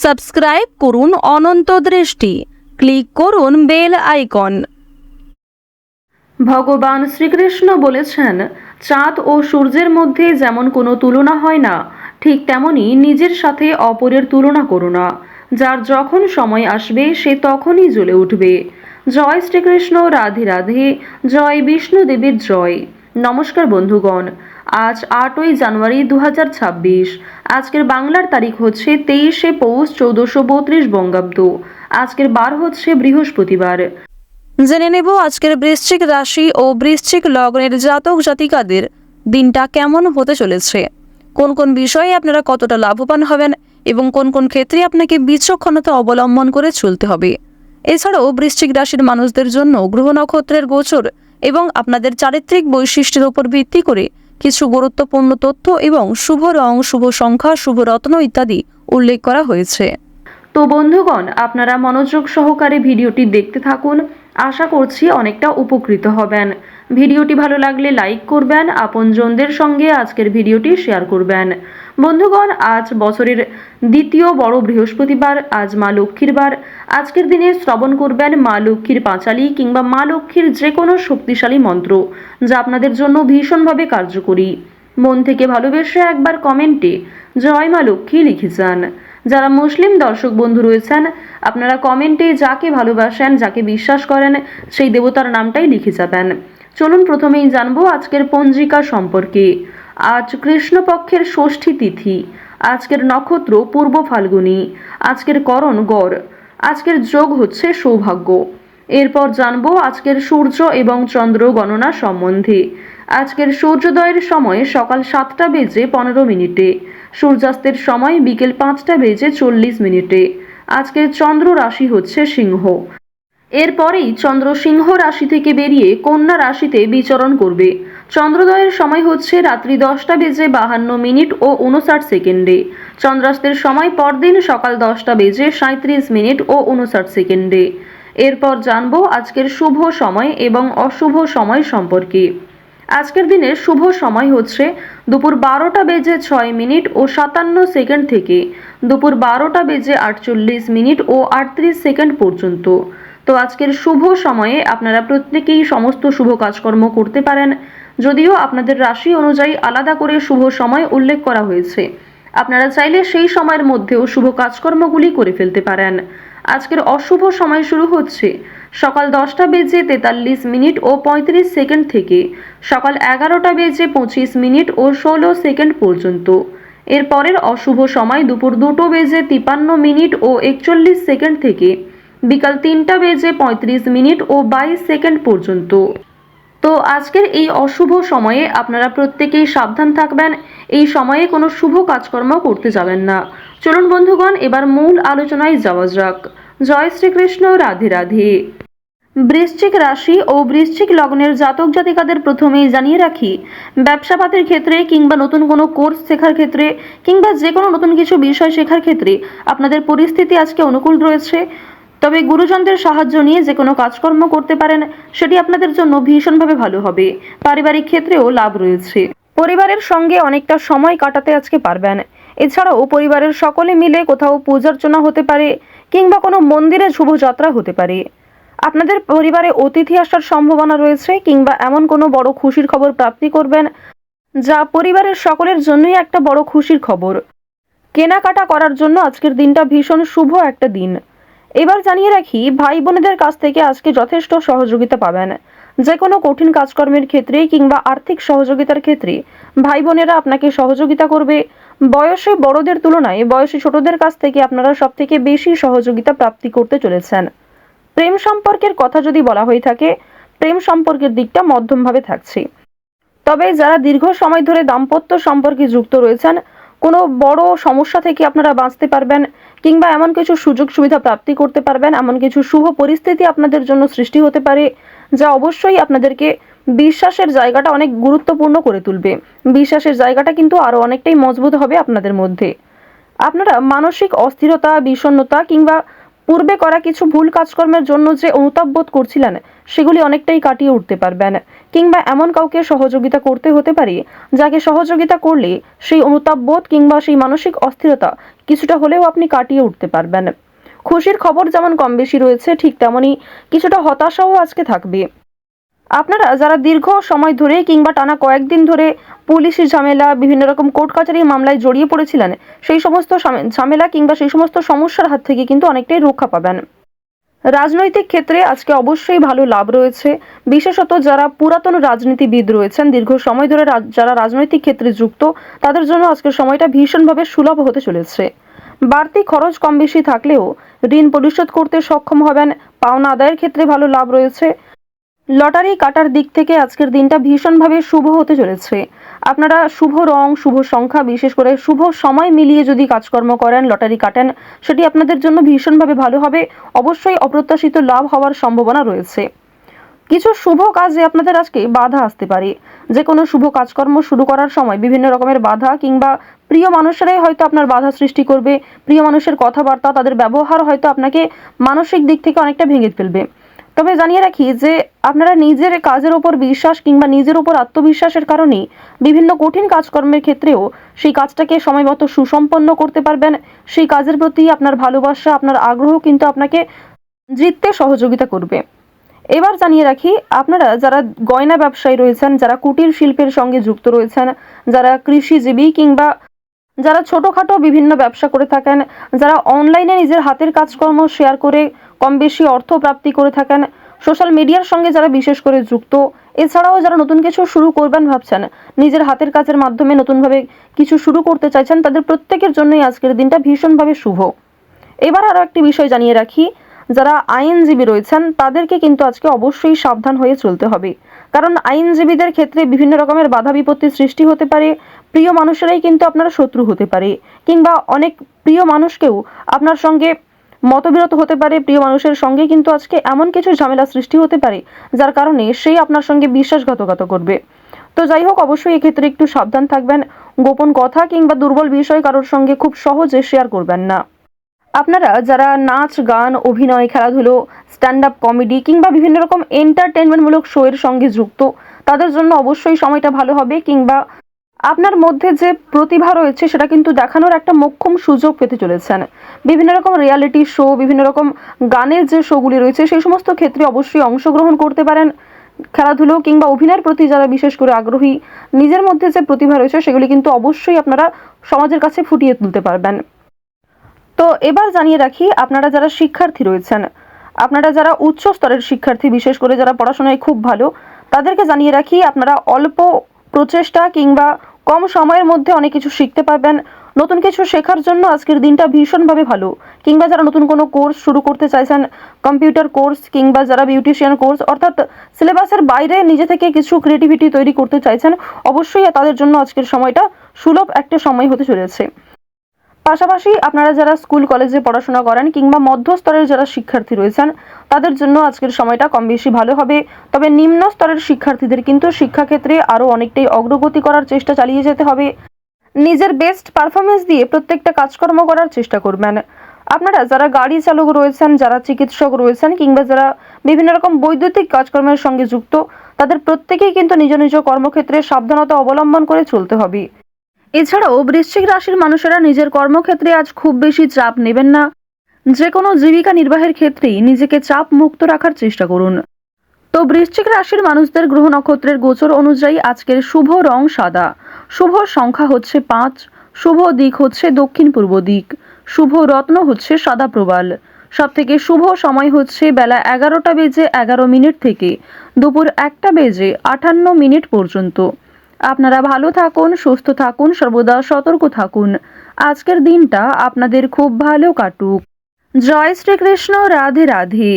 Subscribe করুন অনন্ত দৃষ্টি, click করুন বেল আইকন। ভগবান শ্রীকৃষ্ণ বলেছেন, চাঁদ ও সূর্যের মধ্যে যেমন কোনো তুলনা হয় না, ঠিক তেমনি নিজের সাথে অপরের তুলনা করো না। যার যখন সময় আসবে সে তখনই জ্বলে উঠবে। জয় শ্রীকৃষ্ণ, রাধে রাধে, জয় বিষ্ণু দেবীর জয়। নমস্কার বন্ধুগণ, আজ 8ই জানুয়ারি 2026। আজকের বাংলার তারিখ হচ্ছে 23শে পৌষ 1432 বঙ্গাব্দ। আজকের বার হচ্ছে বৃহস্পতিবার। জেনে নেব আজকের বৃশ্চিক রাশি ও বৃশ্চিক লগ্নের জাতক জাতিকাদের দিনটা কেমন হতে চলেছে, কোন কোন বিষয়ে আপনারা কতটা লাভবান হবেন এবং কোন কোন ক্ষেত্রে আপনাকে বিচক্ষণতা অবলম্বন করে চলতে হবে। এছাড়াও বৃশ্চিক রাশির মানুষদের জন্য গ্রহ নক্ষত্রের গোচর এবং আপনাদের চারিত্রিক বৈশিষ্ট্যের উপর ভিত্তি করে কিছু গুরুত্বপূর্ণ তথ্য এবং শুভ রং, শুভ সংখ্যা, শুভ রত্ন ইত্যাদি উল্লেখ করা হয়েছে। তো বন্ধুগণ, আপনারা মনোযোগ সহকারে ভিডিওটি দেখতে থাকুন। আশা করছি অনেকটা উপকৃত হবেন। ভিডিওটি ভালো লাগলে লাইক করবেন, আপনজনদের সঙ্গে আজকের ভিডিওটি শেয়ার করবেন। বন্ধুগণ, আজ বছরের দ্বিতীয় বড় বৃহস্পতিবার, আজ মা লক্ষ্মীর বার। আজকের দিনে শ্রবণ করবেন মা লক্ষ্মীর পাঁচালী কিংবা মা লক্ষ্মীর যে কোনো শক্তিশালী মন্ত্র, যা আপনাদের জন্য ভীষণভাবে কার্যকরী। মন থেকে ভালোবেসে একবার কমেন্টে জয় মা লক্ষ্মী লিখে যান। যারা মুসলিম দর্শক বন্ধু রয়েছেন, আপনারা কমেন্টে যাকে ভালোবাসেন, যাকে বিশ্বাস করেন, সেই দেবতার নামটাই লিখে যাবেন। চলুন প্রথমেই জানবো আজকের পঞ্জিকা সম্পর্কে। আজ কৃষ্ণপক্ষের ষষ্ঠী তিথি। আজকের নক্ষত্র পূর্ব ফাল্গুনী। আজকের করণ গড়। আজকের যোগ হচ্ছে সৌভাগ্য। এরপর জানবো আজকের সূর্য এবং চন্দ্র গণনা সম্বন্ধে। আজকের সূর্যোদয়ের সময় সকাল 7টা বেজে 15 মিনিটে, সূর্যাস্তের সময় বিকেল 5টা বেজে 40 মিনিটে। আজকের চন্দ্র রাশি হচ্ছে সিংহ। এরপরেই চন্দ্র সিংহ রাশি থেকে বেরিয়ে কন্যা রাশিতে বিচরণ করবে। চন্দ্রোদয়ের সময় হচ্ছে রাত্রি 10টা বেজে 52 মিনিট ও 59 সেকেন্ডে। চন্দ্রাস্তের সময় পরদিন সকাল 10টা বেজে 37 মিনিট ও 59 সেকেন্ডে। এরপর জানবো আজকের শুভ সময় এবং অশুভ সময় সম্পর্কে। আজকের দিনের শুভ সময় হচ্ছে দুপুর 12টা বেজে 6 মিনিট ও 57 সেকেন্ড থেকে দুপুর 12টা বেজে 48 মিনিট ও 38 সেকেন্ড পর্যন্ত। তো আজকের শুভ সময়ে আপনারা প্রত্যেকেই সমস্ত শুভ কাজকর্ম করতে পারেন, যদিও আপনাদের রাশি অনুযায়ী আলাদা করে শুভ সময় উল্লেখ করা হয়েছে। আপনারা চাইলে সেই সময়ের মধ্যেও শুভ কাজকর্মগুলি করে ফেলতে পারেন। আজকের অশুভ সময় শুরু হচ্ছে সকাল 10টা বেজে 43 মিনিট ও 35 সেকেন্ড থেকে সকাল 11টা বেজে 25 মিনিট ও 16 সেকেন্ড পর্যন্ত। এরপরের অশুভ সময় দুপুর 2টো বেজে 53 মিনিট ও 41 সেকেন্ড থেকে বিকাল 3টা বেজে 35 মিনিট ও 22 সেকেন্ড পর্যন্ত। তো আজকের এই অশুভ সময়ে আপনারা প্রত্যেকেই সাবধান থাকবেন। এই সময়ে কোনো শুভ কাজকর্ম করতে যাবেন না। চলুন বন্ধুগণ, এবার মূল আলোচনায় যাওয়া যাক। জয় শ্রীকৃষ্ণ, রাধে রাধে। বৃশ্চিক রাশি ও বৃশ্চিক লগ্নের জাতক জাতিকাদের প্রথমেই জানিয়ে রাখি, ব্যবসাপাতির ক্ষেত্রে কিংবা নতুন কোনো কোর্স শেখার ক্ষেত্রে কিংবা যে কোনো নতুন কিছু বিষয় শেখার ক্ষেত্রে আপনাদের পরিস্থিতি আজকে অনুকূল রয়েছে। তবে গুরুজনদের সাহায্য নিয়ে যে কোনো কাজকর্ম করতে পারেন, সেটি আপনাদের জন্য ভীষণভাবে ভালো হবে। পারিবারিক ক্ষেত্রেও লাভ রয়েছে। পরিবারের সঙ্গে অনেকটা সময় কাটাতে আজকে পারবেন। এছাড়াও পরিবারের সকলে মিলে কোথাও পূজার্চনা হতে পারে কিংবা কোনো মন্দিরে শুভযাত্রা হতে পারে। আপনাদের পরিবারে অতিথি আসার সম্ভাবনা রয়েছে কিংবা এমন কোনো বড় খুশির খবর প্রাপ্তি করবেন, যা পরিবারের সকলের জন্যই একটা বড় খুশির খবর। কেনাকাটা করার জন্য আজকের দিনটা ভীষণ শুভ একটা দিন। এবার জানিয়ে রাখি, ভাই বোনেদের কাছ থেকে আজকে যথেষ্ট সহযোগিতা পাবেন। যে কোনো কঠিন কাজকর্মের ক্ষেত্রে কিংবা আর্থিক সহযোগিতার ক্ষেত্রে ভাই বোনেরা আপনাকে সহযোগিতা করবে। বয়সে বড়দের তুলনায় বয়সে ছোটদের কাছ থেকে আপনারা সব থেকে বেশি সহযোগিতা প্রাপ্তি করতে চলেছেন। প্রেম সম্পর্কের কথা যদি বলা হয়ে থাকে, প্রেম সম্পর্কের দিকটা মধ্যমভাবে থাকছে। তবে যারা দীর্ঘ সময় ধরে দাম্পত্য সম্পর্কে যুক্ত রয়েছেন, কোনো বড় সমস্যা থেকে আপনারা বাঁচতে পারবেন কিংবা এমন কিছু সুযোগ সুবিধা প্রাপ্তি করতে পারবেন, এমন কিছু শুভ পরিস্থিতি আপনাদের জন্য সৃষ্টি হতে পারে, যা অবশ্যই আপনাদেরকে বিশ্বাসের জায়গাটা অনেক গুরুত্বপূর্ণ করে তুলবে। বিশ্বাসের জায়গাটা কিন্তু আরও অনেকটাই মজবুত হবে আপনাদের মধ্যে। আপনারা মানসিক অস্থিরতা, বিষণ্ণতা কিংবা পূর্বে করা কিছু ভুল কাজকর্মের জন্য যে অনুতাপ বোধ করছিলেন, সেগুলি অনেকটাই কাটিয়ে উঠতে পারবেন। কিংবা এমন কাউকে সহযোগিতা করতে হতে পারে, যাকে সহযোগিতা করলে সেই অনুতাপ বোধ কিংবা সেই মানসিক অস্থিরতা কিছুটা হলেও আপনি কাটিয়ে উঠতে পারবেন। খুশির খবর যেমন কম বেশি রয়েছে, ঠিক তেমনই কিছুটা হতাশাও আজকে থাকবে। আপনারা যারা দীর্ঘ সময় ধরে কিংবা টানা কয়েকদিন ধরে পুলিশি ঝামেলা, বিভিন্ন রকম কোর্ট কাচারি মামলায় জড়িয়ে পড়েছিলেন, সেই সমস্ত ঝামেলা কিংবা সেই সমস্ত সমস্যার হাত থেকে কিন্তু অনেকটাই রক্ষা পাবেন। রাজনৈতিক ক্ষেত্রে আজকে অবশ্যই ভালো লাভ রয়েছে। বিশেষত যারা পুরাতন রাজনীতিবিদ রয়েছেন, দীর্ঘ সময় ধরে যারা রাজনৈতিক ক্ষেত্রে যুক্ত, তাদের জন্য আজকের সময়টা ভীষণভাবে সুলভ হতে চলেছে। বাড়তি খরচ কম বেশি থাকলেও ঋণ পরিশোধ করতে সক্ষম হবেন। পাওনা আদায়ের ক্ষেত্রে ভালো লাভ রয়েছে। লটারি কাটার দিক থেকে আজকের দিনটা ভীষণভাবে শুভ হতে চলেছে। আপনারা শুভ রং, শুভ সংখ্যা, বিশেষ করে শুভ সময় মিলিয়ে যদি কাজকর্ম করেন, লটারি কাটেন, সেটি আপনাদের জন্য ভীষণভাবে ভালো হবে। অবশ্যই অপ্রত্যাশিত লাভ হওয়ার সম্ভাবনা রয়েছে। কিছু শুভ কাজে আপনাদের আজকে বাধা আসতে পারে। যে কোনো শুভ কাজকর্ম শুরু করার সময় বিভিন্ন রকমের বাধা কিংবা প্রিয় মানুষেরাই হয়তো আপনার বাধা সৃষ্টি করবে। প্রিয় মানুষের কথাবার্তা, তাদের ব্যবহার হয়তো আপনাকে মানসিক দিক থেকে অনেকটা ভেঙে ফেলবে। তবে জানিয়ে রাখি যে আপনারা নিজের কাজের উপর বিশ্বাস কিংবা নিজের উপর আত্মবিশ্বাসের কারণেই বিভিন্ন কঠিন কাজকর্মের ক্ষেত্রেও সেই কাজটাকে সময়মতো সুসম্পন্ন করতে পারবেন। সেই কাজের প্রতি আপনার ভালোবাসা, আপনার আগ্রহ কিন্তু আপনাকে জিততে সহযোগিতা করবে। এবার জানিয়ে রাখি, আপনারা যারা গয়না ব্যবসায়ী রয়েছেন, যারা কুটির শিল্পের সঙ্গে যুক্ত রয়েছেন, যারা কৃষিজীবী কিংবা যারা ছোটোখাটো বিভিন্ন ব্যবসা করে থাকেন, যারা অনলাইনে নিজের হাতের কাজকর্ম শেয়ার করে কম বেশি অর্থ প্রাপ্তি করে থাকেন, সোশ্যাল মিডিয়ার সঙ্গে যারা বিশেষ করে যুক্ত, এছাড়াও যারা নতুন কিছু শুরু করবেন ভাবছেন, নিজের হাতের কাজের মাধ্যমে নতুনভাবে কিছু শুরু করতে চাইছেন, তাদের প্রত্যেকের জন্যই আজকের দিনটা ভীষণভাবে শুভ। এবার আরও একটি বিষয় জানিয়ে রাখি, যারা আইনজীবী রয়েছেন তাদেরকে কিন্তু আজকে অবশ্যই সাবধান হয়ে চলতে হবে। কারণ আইনজীবীদের ক্ষেত্রে বিভিন্ন রকমের বাধা বিপত্তির সৃষ্টি হতে পারে। প্রিয় মানুষেরাই কিন্তু আপনার শত্রু হতে পারে, কিংবা অনেক প্রিয় মানুষকেও আপনার সঙ্গে মতবিরোধ হতে পারে। প্রিয় মানুষের সঙ্গে কিন্তু আজকে এমন কিছু ঝামেলা সৃষ্টি হতে পারে যার কারণে সেই আপনার সঙ্গে বিশ্বাসঘাতকতা করবে। তো যাই হোক, অবশ্যই এক্ষেত্রে একটু সাবধান থাকবেন। গোপন কথা কিংবা দুর্বল বিষয় কারোর সঙ্গে খুব সহজে শেয়ার করবেন না। আপনারা যারা নাচ, গান, অভিনয়, খেলাধুলো, স্ট্যান্ড আপ কমেডি কিংবা বিভিন্ন রকম এন্টারটেনমেন্টমূলক শো এর সঙ্গে যুক্ত, তাদের জন্য অবশ্যই সময়টা ভালো হবে। কিংবা আপনার মধ্যে যে প্রতিভা রয়েছে সেটা কিন্তু দেখানোর একটা মোক্ষম সুযোগ পেতে চলেছেন। বিভিন্ন রকম রিয়ালিটি শো, বিভিন্ন রকম গানের যে শোগুলি রয়েছে, সেই সমস্ত ক্ষেত্রে অবশ্যই অংশগ্রহণ করতে পারেন। খেলাধুলো কিংবা অভিনয়ের প্রতি যারা বিশেষ করে আগ্রহী, নিজের মধ্যে যে প্রতিভা রয়েছে সেগুলি কিন্তু অবশ্যই আপনারা সমাজের কাছে ফুটিয়ে তুলতে পারবেন। তো এবার জানিয়ে রাখি, আপনারা যারা শিক্ষার্থী রয়েছেন, আপনারা যারা উচ্চ স্তরের শিক্ষার্থী, বিশেষ করে যারা পড়াশোনায় খুব ভালো, তাদেরকে জানিয়ে রাখি আপনারা অল্প প্রচেষ্টা কিংবা কম সময়ের মধ্যে অনেক কিছু শিখতে পারবেন। নতুন কিছু শেখার জন্য আজকের দিনটা ভীষণভাবে ভালো। কিংবা যারা নতুন কোনো কোর্স শুরু করতে চাইছেন, কম্পিউটার কোর্স কিংবা যারা বিউটিশিয়ান কোর্স, অর্থাৎ সিলেবাসের বাইরে নিজে থেকে কিছু ক্রিয়েটিভিটি তৈরি করতে চাইছেন, অবশ্যই তাদের জন্য আজকের সময়টা সুলভ একটা সময় হতে চলেছে। পাশাপাশি আপনারা যারা স্কুল কলেজে পড়াশোনা করেন কিংবা মধ্যস্তরের যারা শিক্ষার্থী রয়েছেন, তাদের জন্য আজকের সময়টা কম বেশি ভালো হবে। তবে নিম্ন স্তরের শিক্ষার্থীদের কিন্তু শিক্ষাক্ষেত্রে আরও অনেকটাই অগ্রগতি করার চেষ্টা চালিয়ে যেতে হবে। নিজের বেস্ট পারফরমেন্স দিয়ে প্রত্যেকটা কাজকর্ম করার চেষ্টা করবেন। আপনারা যারা গাড়ি চালক রয়েছেন, যারা চিকিৎসক রয়েছেন কিংবা যারা বিভিন্ন রকম বৈদ্যুতিক কাজকর্মের সঙ্গে যুক্ত, তাদের প্রত্যেকেই কিন্তু নিজ নিজ কর্মক্ষেত্রে সাবধানতা অবলম্বন করে চলতে হবে। এছাড়াও বৃশ্চিক রাশির মানুষেরা নিজের কর্মক্ষেত্রে আজ খুব বেশি চাপ নেবেন না। যে কোনো জীবিকা নির্বাহের ক্ষেত্রেই নিজেকে চাপ মুক্ত রাখার চেষ্টা করুন। তো বৃশ্চিক রাশির মানুষদের গ্রহ নক্ষত্রের গোচর অনুযায়ী আজকের শুভ রং সাদা, শুভ সংখ্যা হচ্ছে 5, শুভ দিক হচ্ছে দক্ষিণ পূর্ব দিক, শুভ রত্ন হচ্ছে সাদা প্রবাল। সবথেকে শুভ সময় হচ্ছে বেলা 11:11 থেকে দুপুর 1:58 পর্যন্ত। আপনারা ভালো থাকুন, সুস্থ থাকুন, সর্বদা সতর্ক থাকুন। আজকের দিনটা আপনাদের খুব ভালো কাটুক। জয় শ্রীকৃষ্ণ। রাধে রাধে।